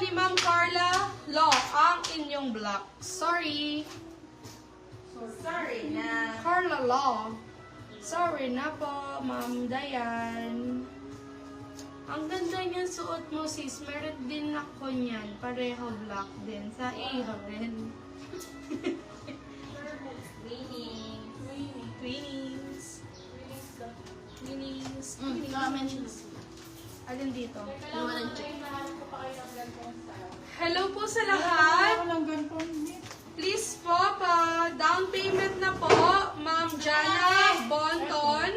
ni Ma'am Carla Law ang inyong block. Sorry. Sorry na. Carla Law. Sorry na po, Ma'am Dayan. Ang ganda niyan suot mo, sis. Meron din ako niyan. Pareho black din. Sa iho din. Twinings. Twinings. Alin dito? Hello po sa lahat. Please po, down payment na po. Ma'am Jana Bonton,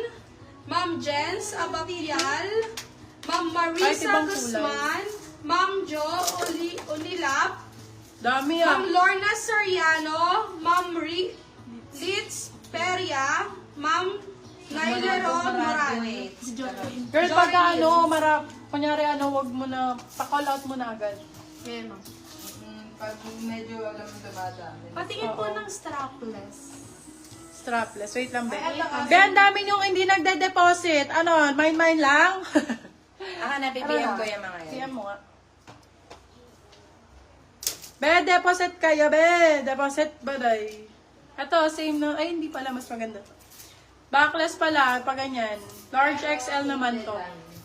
Ma'am Jens Abapial, Ma'am Marisa Guzman, Ma'am Jo Unilap, Dami Ma'am Lorna Soriano, Ma'am Litz Peria, Ma'am Naileron Morales. Girl, pag kunyari wag mo na, pa-call out mo na agad. Yan o. Pag medyo alam mo sa bata. Patingin po ng strapless. Strapless. Wait lang, be. Be, ang dami yung hindi nagde-deposit. Ano, mine lang? Napipiyam ko yung mga yan. Siya mo nga. Be, deposit kayo, be. Deposit ba, day? Ito, same na. Ay, hindi pala. Mas maganda to. Backless pala, pag ganyan. Large XL naman to.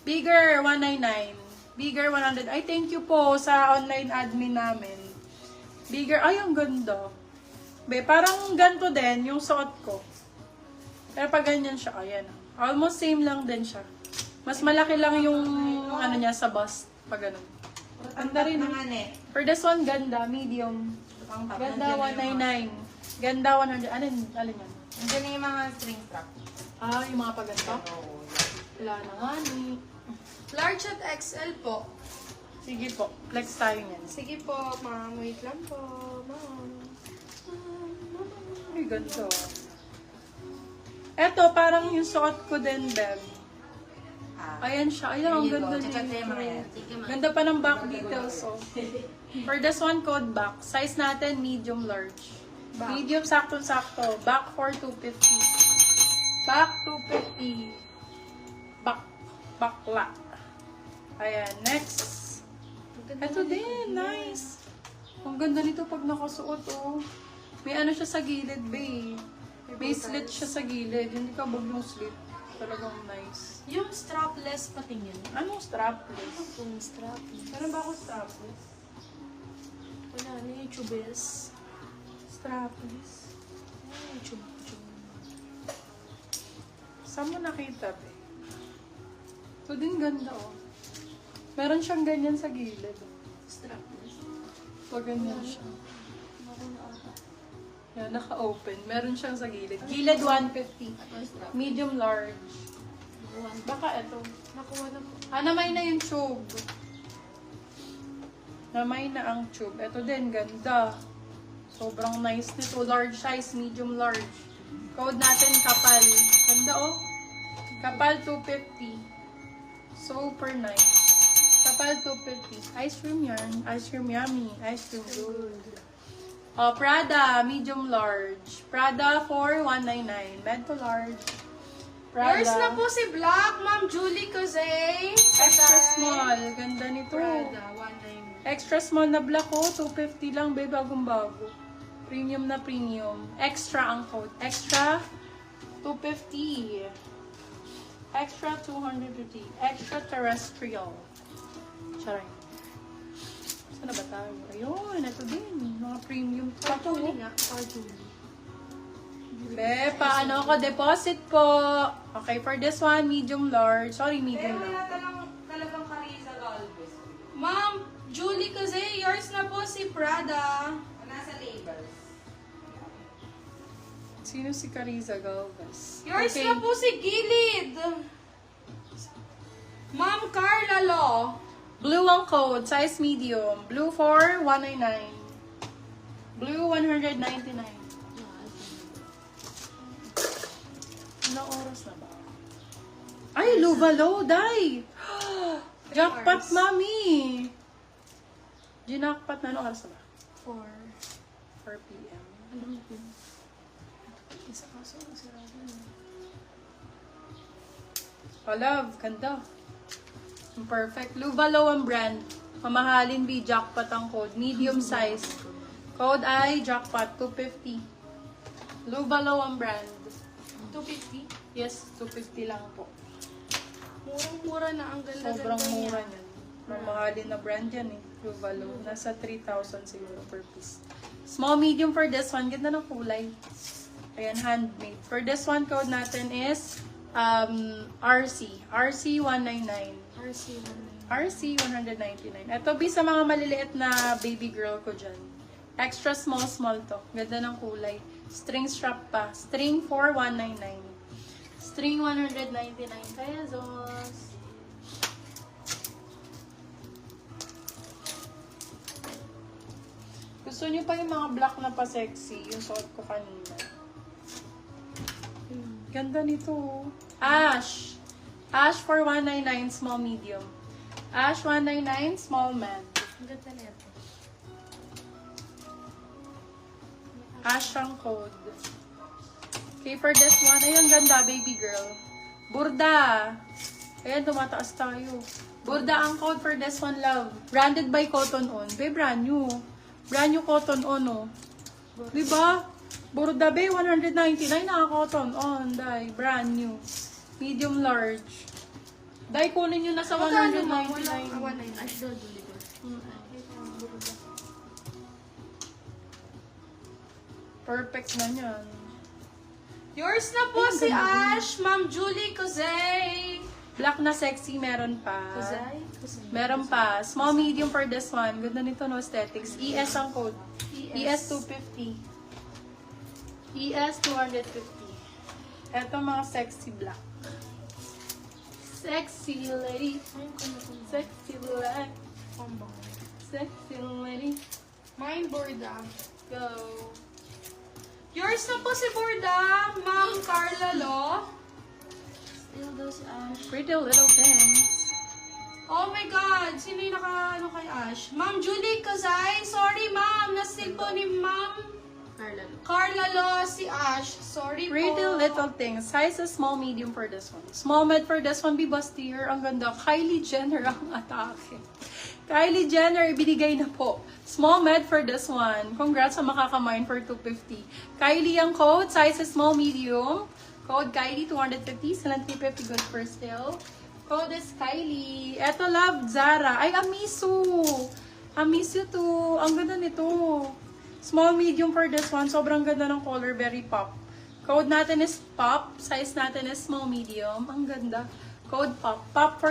Bigger, 199. Bigger, 100. Ay, thank you po sa online admin namin. Bigger, ay, ang ganda. Be, parang ganito din yung suot ko. Pero pag ganyan siya, ayan. Almost same lang din siya. Mas malaki lang yung ano niya sa bust. Pag ganun. Ganda rin. For this one, ganda. Medium. Ganda, 199. Ganda, 100. Alin yan? Nandiyan yung mga string strap. Ah, yung mga paganda? Wala na nga ni. Large at XL po. Sige po, flex tayo niyan. Sige po, ma'am. Wait lang po, ma'am. Ay, ganda. Eto, parang yung suot ko din, Beb. Ayan siya. Ayan, ang ganda nito. Ganda pa ng back details, oh. For this one, code back. Size natin, medium, large. Medium, sakto-sakto. Back for 250. Back 250. Bakla. Ayan, next. Ito din, nice. Ang ganda nito pag nakasuot, oh. May ano siya sa gilid, babe. May slit siya sa gilid. Hindi ka bag yung slit. Talagang nice. Yung strapless patingin. Anong strapless? Yung strapless. Meron ba ako strapless? Wala na yung tubes. Strapless? Yung tube. Saan mo nakita, be? Ito din ganda, oh. Meron siyang ganyan sa gilid. Strapless. Pag ganyan siya. Yan, naka-open. Meron siyang sa gilid. Gilid 150. Medium large. Baka ito. Nakuha na po. Namay na yung tube. Namay na ang tube. Ito din, ganda. Sobrang nice nito. Large size, medium large. Code natin, kapal. Ganda, oh. Kapal 250. Super nice. Kapal 250. Ice cream yan. Ice cream yummy. Ice cream good. Oh, Prada, medium large. Prada for 199. Med to large. Prada. Yours na po si Black, Ma'am Julie Cozay. Extra small. Ganda nito. Prada, 199. Extra small na black, oh. 250 lang, babe. Bagong-bago. Premium na premium. Extra ang code. Extra 250. Extra 250. Extra terrestrial. Charay. Saan na ba tayo? Ayun, ito din. Mga premium. Julie nga. Julie. Be, paano ako? Deposit po. Okay, for this one, medium large. Sorry, medium lang. Talagang Carissa Galvez. Ma'am Julie Cozay, yours na po si Prada. Nasa labels. Sino si Carissa Galvez? Yours na po si Gilid. Ma'am Carla Law. Blue ang code, size medium. Blue for 199. Blue 199. Ilang oras na ba? Ay, Luvalo, day! Jackpot, mami! Ginakpat na, anong oras na ba? 4 p.m. Alam mo po. Isa kaso, sirado na. Oh, love, ganda. Perfect. Luvalo ang brand. Mamahalin B, jackpot ang code. Medium size. Code ay jackpot, 250. Luvalo ang brand. 250. Yes, 250 lang po. Murang-mura na, ang ganda-ganda Sobrang mura niya. niyan. Mamahalin na brand yan eh. Luvalo. Nasa 3,000 siguro per piece. Small, medium for this one. Ganda ng kulay. Ayan, handmade. For this one, code natin is RC. RC199. RC199. Ito, sa mga maliliit na baby girl ko dyan. Extra small to. Ganda ng kulay. String strap pa. String 4199. String 199 pesos. Gusto niyo pa yung mga black na pa-sexy? Yung suot ko kanina. Ganda nito. Ash. Ash for 199, small medium. Ash 199, small med. Ang ganda na ito. Ash ang code. Okay, for this one, ayun, ganda, baby girl. Burda. Ayan, tumataas tayo. Burda ang code for this one, love. Branded by Cotton On. Be, brand new. Brand new Cotton On, oh. Diba? Burda, be, 199 na Cotton On. Dai, brand new. Medium large. Dai, kunin nyo na sa 199. Ay, doon. Perfect na yan. Yours na po si Ash, Ma'am Julie Cosay. Black na sexy, meron pa. Cosay? Meron pa. Small, medium for this one. Ganda nito, no aesthetics. ES ang code. ES 250. ES 250. Eto mga sexy black. Sexy lady. Sexy black. Sexy lady. Mine, Borda. Go. Yours na po si Borda, Ma'am Carla Lo. Still those Ash. Pretty little things. Oh my God! Sino yung naka-ano kay Ash? Ma'am Julie Cosay. Sorry, ma'am. Nasil po ni Ma'am Carla Lo si Ash. Sorry Pretty po. little things. Size is small, medium for this one. Small med for this one, be bustier. Ang ganda. Kylie Jenner ang atake. Kylie Jenner, ibinigay na po. Small med for this one. Congrats sa makakamine for 250. Kylie ang code. Size is small, medium. Code Kylie 250. Silang 350 good for still. Code is Kylie. Eto, love, Zara. Ay, Amisu. Amisu to. Ang ganda nito. Small, medium for this one. Sobrang ganda ng color. Very pop. Code natin is pop. Size natin is small, medium. Ang ganda. Code pop. Pop for